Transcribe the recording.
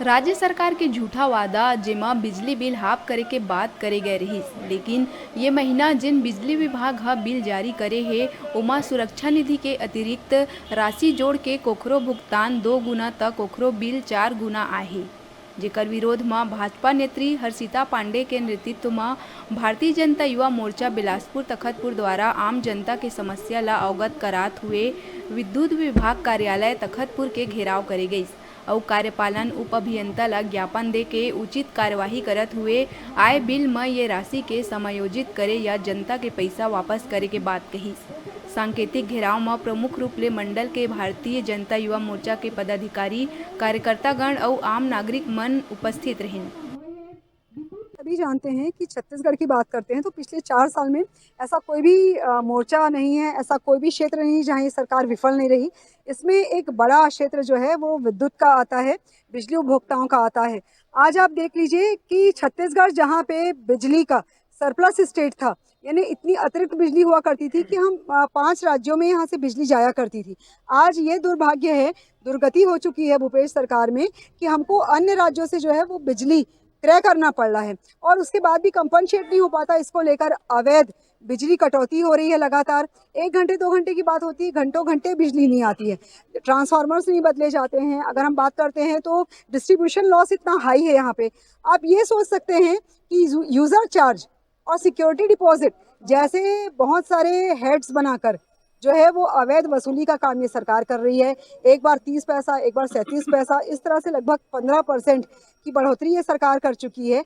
राज्य सरकार के झूठा वादा जेमा बिजली बिल हाफ करे के बात करे गए रहिस, लेकिन ये महीना जिन बिजली विभाग ह बिल जारी करे हे ओमा सुरक्षा निधि के अतिरिक्त राशि जोड़ के कोखरो भुगतान 2 गुना तक कोखरो बिल 4 गुना आहे। जेकर विरोध में भाजपा नेत्री हर्षिता पांडे के नेतृत्व में भारतीय जनता युवा मोर्चा बिलासपुर तखतपुर द्वारा आम जनता के समस्या ला अवगत करात हुए विद्युत विभाग कार्यालय तखतपुर के घेराव करे गई और कार्यपालन उप अभियंता ला ज्ञापन दे के उचित कार्यवाही करत हुए आय बिल में ये राशि के समायोजित करे या जनता के पैसा वापस करे के बात कही। सांकेतिक घेराव में प्रमुख रूप ले मंडल के भारतीय जनता युवा मोर्चा के पदाधिकारी कार्यकर्तागण और आम नागरिक मन उपस्थित रहिन। सभी जानते हैं कि छत्तीसगढ़ की बात करते हैं तो पिछले 4 साल में ऐसा कोई भी मोर्चा नहीं है, ऐसा कोई भी क्षेत्र नहीं जहां ये सरकार विफल नहीं रही। इसमें एक बड़ा क्षेत्र जो है वो विद्युत का आता है, बिजली उपभोक्ताओं का आता है। आज आप देख लीजिए कि छत्तीसगढ़ जहां पे बिजली का सरप्लस स्टेट था, यानी इतनी अतिरिक्त बिजली हुआ करती थी कि हम 5 राज्यों में यहाँ से बिजली जाया करती थी। आज ये दुर्भाग्य है, दुर्गति हो चुकी है भूपेश सरकार में कि हमको अन्य राज्यों से जो है वो बिजली क्रय करना पड़ रहा है और उसके बाद भी कंपनसेट नहीं हो पाता। इसको लेकर अवैध बिजली कटौती हो रही है लगातार। 1 घंटे 2 घंटे की बात होती है, घंटों घंटे बिजली नहीं आती है, ट्रांसफार्मर्स नहीं बदले जाते हैं। अगर हम बात करते हैं तो डिस्ट्रीब्यूशन लॉस इतना हाई है यहाँ पे। आप ये सोच सकते हैं कि यूज़र चार्ज और सिक्योरिटी डिपॉजिट जैसे बहुत सारे हेड्स बनाकर जो है वो अवैध वसूली का काम ये सरकार कर रही है। एक बार 30 पैसा, एक बार 37 पैसा, इस तरह से लगभग 15% की बढ़ोतरी ये सरकार कर चुकी है।